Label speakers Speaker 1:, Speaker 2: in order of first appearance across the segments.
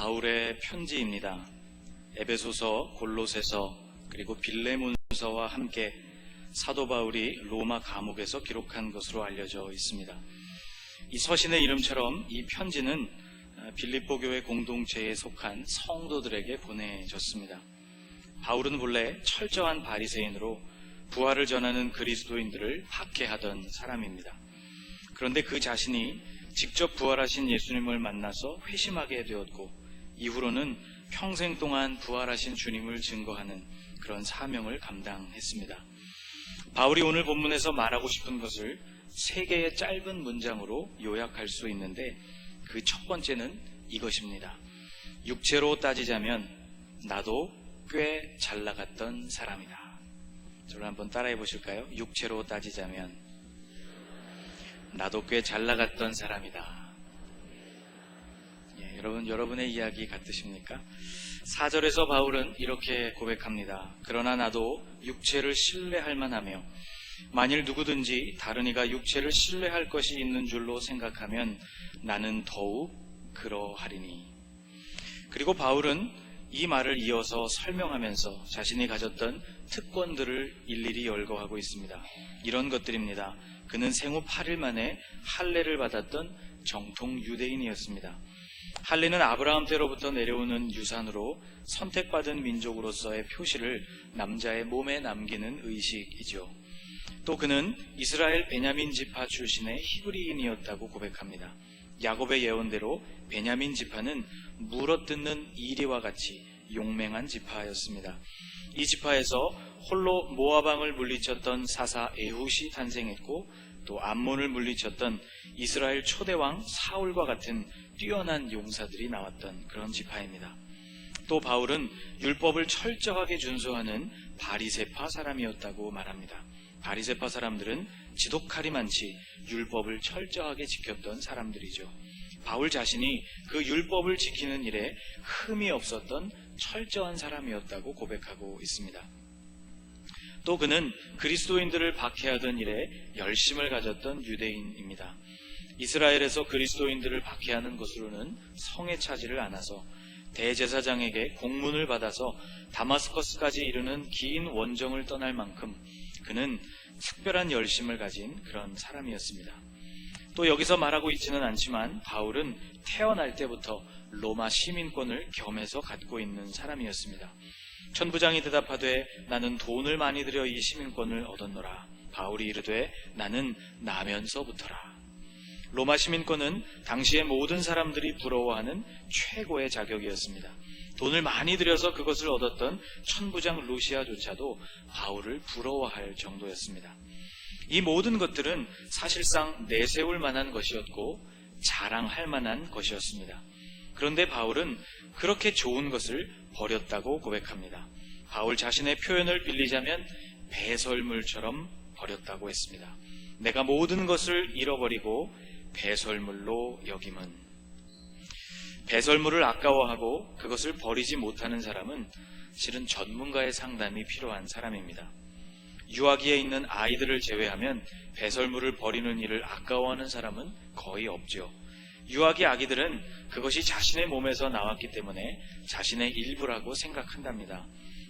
Speaker 1: 바울의 편지입니다. 에베소서, 골로새서, 그리고 빌레몬서와 함께 사도 바울이 로마 감옥에서 기록한 것으로 알려져 있습니다. 이 서신의 이름처럼 이 편지는 빌립보 교회 공동체에 속한 성도들에게 보내졌습니다. 바울은 본래 철저한 바리새인으로 부활을 전하는 그리스도인들을 박해하던 사람입니다. 그런데 그 자신이 직접 부활하신 예수님을 만나서 회심하게 되었고, 이후로는 평생 동안 부활하신 주님을 증거하는 그런 사명을 감당했습니다. 바울이 오늘 본문에서 말하고 싶은 것을 세 개의 짧은 문장으로 요약할 수 있는데, 그 첫 번째는 이것입니다. 육체로 따지자면 나도 꽤 잘 나갔던 사람이다. 저를 한번 따라해 보실까요? 육체로 따지자면 나도 꽤 잘 나갔던 사람이다. 여러분의 이야기 같으십니까? 4절에서 바울은 이렇게 고백합니다. 그러나 나도 육체를 신뢰할 만하며 만일 누구든지 다른 이가 육체를 신뢰할 것이 있는 줄로 생각하면 나는 더욱 그러하리니. 그리고 바울은 이 말을 이어서 설명하면서 자신이 가졌던 특권들을 일일이 열거하고 있습니다. 이런 것들입니다. 그는 생후 8일 만에 할례를 받았던 정통 유대인이었습니다. 할례는 아브라함 때로부터 내려오는 유산으로 선택받은 민족으로서의 표시를 남자의 몸에 남기는 의식이죠. 또 그는 이스라엘 베냐민 지파 출신의 히브리인이었다고 고백합니다. 야곱의 예언대로 베냐민 지파는 물어뜯는 이리와 같이 용맹한 지파였습니다. 이 지파에서 홀로 모아방을 물리쳤던 사사 에훗이 탄생했고, 또 암몬을 물리쳤던 이스라엘 초대왕 사울과 같은 뛰어난 용사들이 나왔던 그런 지파입니다. 또 바울은 율법을 철저하게 준수하는 바리새파 사람이었다고 말합니다. 바리새파 사람들은 지독하리 많지 율법을 철저하게 지켰던 사람들이죠. 바울 자신이 그 율법을 지키는 일에 흠이 없었던 철저한 사람이었다고 고백하고 있습니다. 또 그는 그리스도인들을 박해하던 일에 열심을 가졌던 유대인입니다. 이스라엘에서 그리스도인들을 박해하는 것으로는 성에 차지를 않아서 대제사장에게 공문을 받아서 다마스커스까지 이르는 긴 원정을 떠날 만큼 그는 특별한 열심을 가진 그런 사람이었습니다. 또 여기서 말하고 있지는 않지만 바울은 태어날 때부터 로마 시민권을 겸해서 갖고 있는 사람이었습니다. 천부장이 대답하되 나는 돈을 많이 들여 이 시민권을 얻었노라. 바울이 이르되 나는 나면서부터라. 로마 시민권은 당시의 모든 사람들이 부러워하는 최고의 자격이었습니다. 돈을 많이 들여서 그것을 얻었던 천부장 루시아조차도 바울을 부러워할 정도였습니다. 이 모든 것들은 사실상 내세울 만한 것이었고 자랑할 만한 것이었습니다. 그런데 바울은 그렇게 좋은 것을 버렸다고 고백합니다. 바울 자신의 표현을 빌리자면 배설물처럼 버렸다고 했습니다. 내가 모든 것을 잃어버리고 배설물로 여김은. 배설물을 아까워하고 그것을 버리지 못하는 사람은 실은 전문가의 상담이 필요한 사람입니다. 유아기에 있는 아이들을 제외하면 배설물을 버리는 일을 아까워하는 사람은 거의 없죠. 유아기 아기들은 그것이 자신의 몸에서 나왔기 때문에 자신의 일부라고 생각한답니다.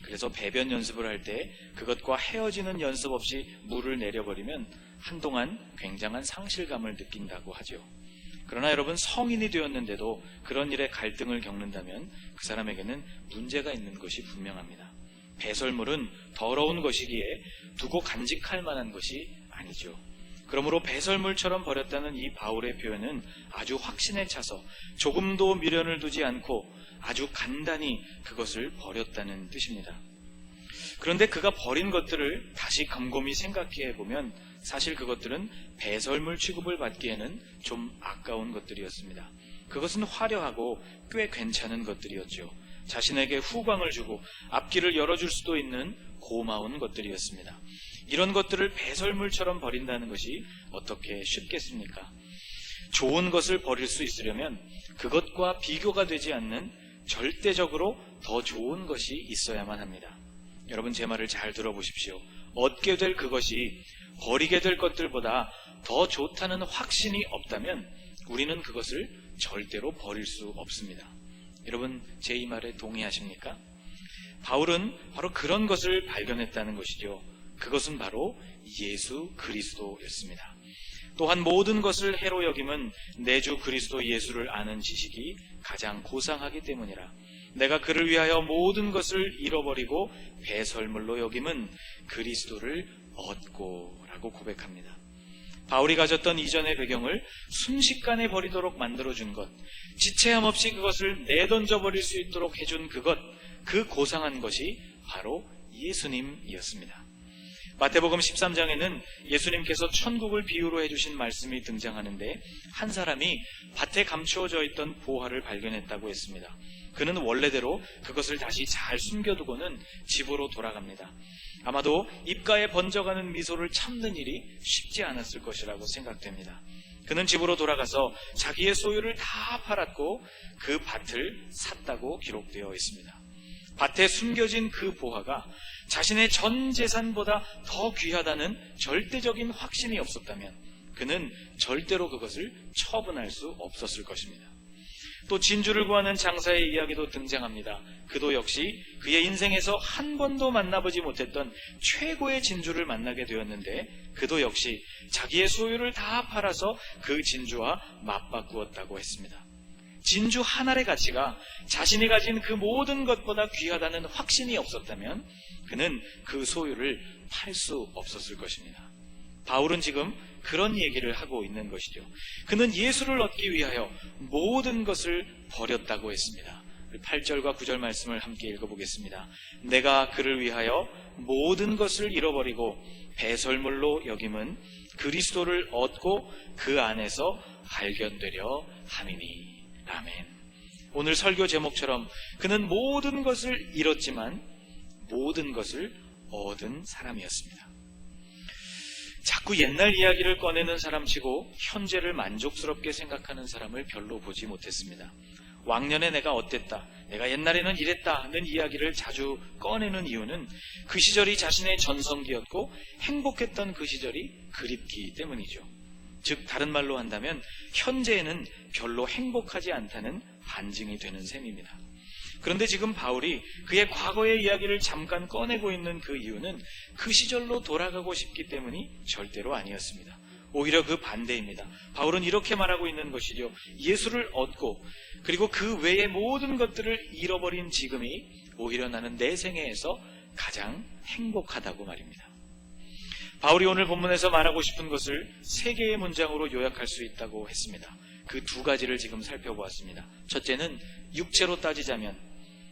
Speaker 1: 그래서 배변 연습을 할 때 그것과 헤어지는 연습 없이 물을 내려버리면 한동안 굉장한 상실감을 느낀다고 하죠. 그러나 여러분, 성인이 되었는데도 그런 일에 갈등을 겪는다면 그 사람에게는 문제가 있는 것이 분명합니다. 배설물은 더러운 것이기에 두고 간직할 만한 것이 아니죠. 그러므로 배설물처럼 버렸다는 이 바울의 표현은 아주 확신에 차서 조금도 미련을 두지 않고 아주 간단히 그것을 버렸다는 뜻입니다. 그런데 그가 버린 것들을 다시 곰곰이 생각해 보면 사실 그것들은 배설물 취급을 받기에는 좀 아까운 것들이었습니다. 그것은 화려하고 꽤 괜찮은 것들이었죠. 자신에게 후광을 주고 앞길을 열어줄 수도 있는 고마운 것들이었습니다. 이런 것들을 배설물처럼 버린다는 것이 어떻게 쉽겠습니까? 좋은 것을 버릴 수 있으려면 그것과 비교가 되지 않는 절대적으로 더 좋은 것이 있어야만 합니다. 여러분, 제 말을 잘 들어보십시오. 얻게 될 그것이 버리게 될 것들보다 더 좋다는 확신이 없다면 우리는 그것을 절대로 버릴 수 없습니다. 여러분, 제 이 말에 동의하십니까? 바울은 바로 그런 것을 발견했다는 것이죠. 그것은 바로 예수 그리스도였습니다. 또한 모든 것을 해로 여김은 내 주 그리스도 예수를 아는 지식이 가장 고상하기 때문이라. 내가 그를 위하여 모든 것을 잃어버리고 배설물로 여김은 그리스도를 얻고 라고 고백합니다. 바울이 가졌던 이전의 배경을 순식간에 버리도록 만들어준 것, 지체함 없이 그것을 내던져 버릴 수 있도록 해준 그것, 그 고상한 것이 바로 예수님이었습니다. 마태복음 13장에는 예수님께서 천국을 비유로 해주신 말씀이 등장하는데, 한 사람이 밭에 감추어져 있던 보화를 발견했다고 했습니다. 그는 원래대로 그것을 다시 잘 숨겨두고는 집으로 돌아갑니다. 아마도 입가에 번져가는 미소를 참는 일이 쉽지 않았을 것이라고 생각됩니다. 그는 집으로 돌아가서 자기의 소유를 다 팔았고 그 밭을 샀다고 기록되어 있습니다. 밭에 숨겨진 그 보화가 자신의 전 재산보다 더 귀하다는 절대적인 확신이 없었다면 그는 절대로 그것을 처분할 수 없었을 것입니다. 또 진주를 구하는 장사의 이야기도 등장합니다. 그도 역시 그의 인생에서 한 번도 만나보지 못했던 최고의 진주를 만나게 되었는데, 그도 역시 자기의 소유를 다 팔아서 그 진주와 맞바꾸었다고 했습니다. 진주 한 알의 가치가 자신이 가진 그 모든 것보다 귀하다는 확신이 없었다면 그는 그 소유를 팔 수 없었을 것입니다. 바울은 지금 그런 얘기를 하고 있는 것이죠. 그는 예수를 얻기 위하여 모든 것을 버렸다고 했습니다. 8절과 9절 말씀을 함께 읽어보겠습니다. 내가 그를 위하여 모든 것을 잃어버리고 배설물로 여김은 그리스도를 얻고 그 안에서 발견되려 함이니. 아멘. 오늘 설교 제목처럼 그는 모든 것을 잃었지만 모든 것을 얻은 사람이었습니다. 자꾸 옛날 이야기를 꺼내는 사람치고 현재를 만족스럽게 생각하는 사람을 별로 보지 못했습니다. 왕년에 내가 어땠다, 내가 옛날에는 이랬다는 이야기를 자주 꺼내는 이유는 그 시절이 자신의 전성기였고 행복했던 그 시절이 그립기 때문이죠. 즉 다른 말로 한다면 현재에는 별로 행복하지 않다는 반증이 되는 셈입니다. 그런데 지금 바울이 그의 과거의 이야기를 잠깐 꺼내고 있는 그 이유는 그 시절로 돌아가고 싶기 때문이 절대로 아니었습니다. 오히려 그 반대입니다. 바울은 이렇게 말하고 있는 것이죠. 예수를 얻고 그리고 그 외의 모든 것들을 잃어버린 지금이 오히려 나는 내 생애에서 가장 행복하다고 말입니다. 바울이 오늘 본문에서 말하고 싶은 것을 3개의 문장으로 요약할 수 있다고 했습니다. 그 2가지를 지금 살펴보았습니다. 첫째는 육체로 따지자면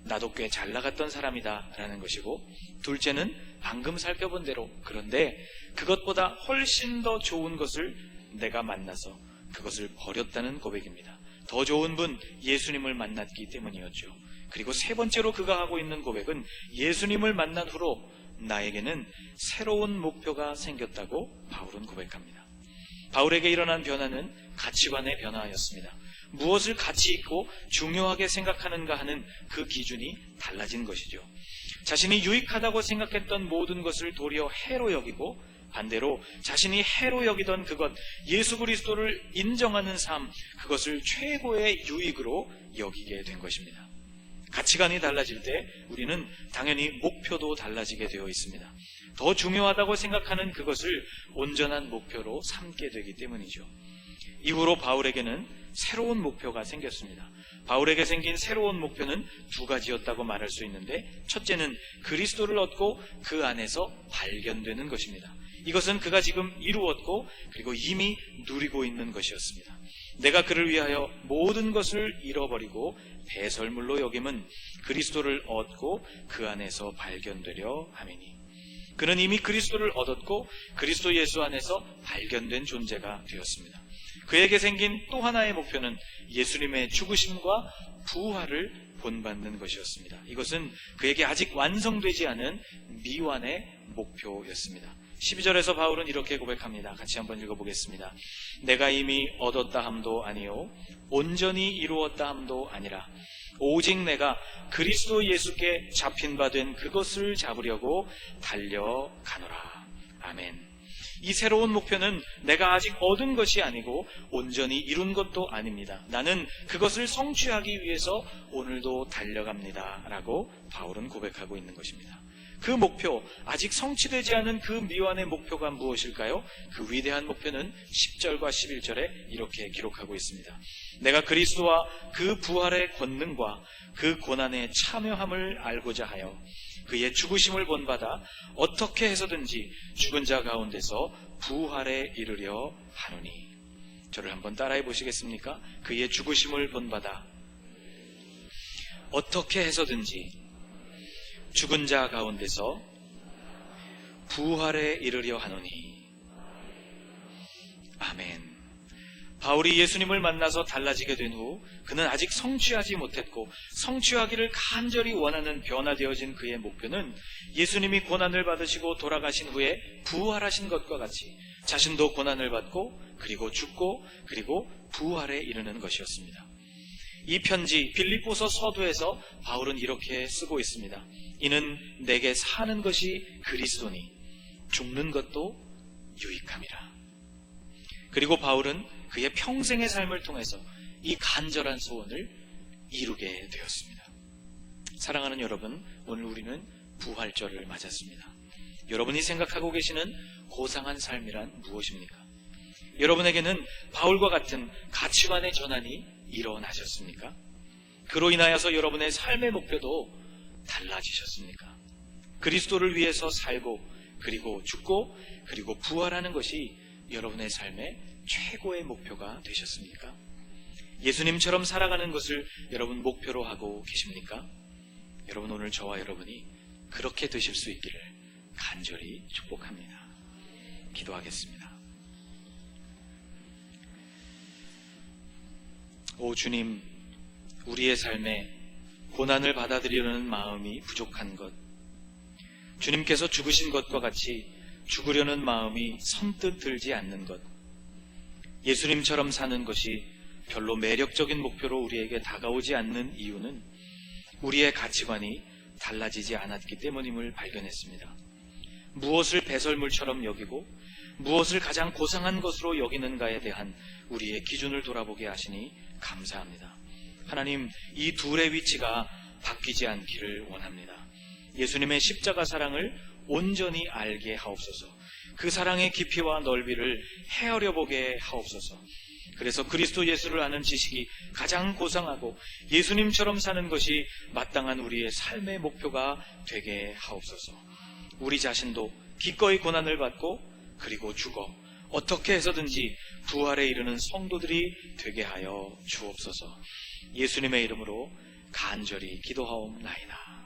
Speaker 1: 나도 꽤 잘 나갔던 사람이다 라는 것이고, 둘째는 방금 살펴본 대로 그런데 그것보다 훨씬 더 좋은 것을 내가 만나서 그것을 버렸다는 고백입니다. 더 좋은 분 예수님을 만났기 때문이었죠. 그리고 3번째로 그가 하고 있는 고백은 예수님을 만난 후로 나에게는 새로운 목표가 생겼다고 바울은 고백합니다. 바울에게 일어난 변화는 가치관의 변화였습니다. 무엇을 가치 있고 중요하게 생각하는가 하는 그 기준이 달라진 것이죠. 자신이 유익하다고 생각했던 모든 것을 도리어 해로 여기고, 반대로 자신이 해로 여기던 그것, 예수 그리스도를 인정하는 삶, 그것을 최고의 유익으로 여기게 된 것입니다. 가치관이 달라질 때 우리는 당연히 목표도 달라지게 되어 있습니다. 더 중요하다고 생각하는 그것을 온전한 목표로 삼게 되기 때문이죠. 이후로 바울에게는 새로운 목표가 생겼습니다. 바울에게 생긴 새로운 목표는 2가지였다고 말할 수 있는데, 첫째는 그리스도를 얻고 그 안에서 발견되는 것입니다. 이것은 그가 지금 이루었고 그리고 이미 누리고 있는 것이었습니다. 내가 그를 위하여 모든 것을 잃어버리고 배설물로 여김은 그리스도를 얻고 그 안에서 발견되려 함이니. 그는 이미 그리스도를 얻었고 그리스도 예수 안에서 발견된 존재가 되었습니다. 그에게 생긴 또 하나의 목표는 예수님의 죽으심과 부활을 본받는 것이었습니다. 이것은 그에게 아직 완성되지 않은 미완의 목표였습니다. 12절에서 바울은 이렇게 고백합니다. 같이 한번 읽어보겠습니다. 내가 이미 얻었다 함도 아니요 온전히 이루었다 함도 아니라 오직 내가 그리스도 예수께 잡힌 바 된 그것을 잡으려고 달려가노라. 아멘. 이 새로운 목표는 내가 아직 얻은 것이 아니고 온전히 이룬 것도 아닙니다. 나는 그것을 성취하기 위해서 오늘도 달려갑니다. 라고 바울은 고백하고 있는 것입니다. 그 목표, 아직 성취되지 않은 그 미완의 목표가 무엇일까요? 그 위대한 목표는 10절과 11절에 이렇게 기록하고 있습니다. 내가 그리스도와 그 부활의 권능과 그 고난의 참여함을 알고자 하여 그의 죽으심을 본받아 어떻게 해서든지 죽은 자 가운데서 부활에 이르려 하노니. 저를 한번 따라해 보시겠습니까? 그의 죽으심을 본받아 어떻게 해서든지 죽은 자 가운데서 부활에 이르려 하노니. 아멘. 바울이 예수님을 만나서 달라지게 된 후 그는 아직 성취하지 못했고 성취하기를 간절히 원하는 변화되어진 그의 목표는 예수님이 고난을 받으시고 돌아가신 후에 부활하신 것과 같이 자신도 고난을 받고 그리고 죽고 그리고 부활에 이르는 것이었습니다. 이 편지 빌립보서 서두에서 바울은 이렇게 쓰고 있습니다. 이는 내게 사는 것이 그리스도니 죽는 것도 유익함이라. 그리고 바울은 그의 평생의 삶을 통해서 이 간절한 소원을 이루게 되었습니다. 사랑하는 여러분, 오늘 우리는 부활절을 맞았습니다. 여러분이 생각하고 계시는 고상한 삶이란 무엇입니까? 여러분에게는 바울과 같은 가치관의 전환이 일어나셨습니까? 그로 인하여서 여러분의 삶의 목표도 달라지셨습니까? 그리스도를 위해서 살고 그리고 죽고 그리고 부활하는 것이 여러분의 삶의 최고의 목표가 되셨습니까? 예수님처럼 살아가는 것을 여러분 목표로 하고 계십니까? 여러분, 오늘 저와 여러분이 그렇게 되실 수 있기를 간절히 축복합니다. 기도하겠습니다. 오 주님, 우리의 삶에 고난을 받아들이려는 마음이 부족한 것, 주님께서 죽으신 것과 같이 죽으려는 마음이 선뜻 들지 않는 것, 예수님처럼 사는 것이 별로 매력적인 목표로 우리에게 다가오지 않는 이유는 우리의 가치관이 달라지지 않았기 때문임을 발견했습니다. 무엇을 배설물처럼 여기고 무엇을 가장 고상한 것으로 여기는가에 대한 우리의 기준을 돌아보게 하시니 감사합니다. 하나님, 이 둘의 위치가 바뀌지 않기를 원합니다. 예수님의 십자가 사랑을 온전히 알게 하옵소서. 그 사랑의 깊이와 넓이를 헤아려 보게 하옵소서. 그래서 그리스도 예수를 아는 지식이 가장 고상하고 예수님처럼 사는 것이 마땅한 우리의 삶의 목표가 되게 하옵소서. 우리 자신도 기꺼이 고난을 받고 그리고 죽어 어떻게 해서든지 부활에 이르는 성도들이 되게 하여 주옵소서. 예수님의 이름으로 간절히 기도하옵나이다.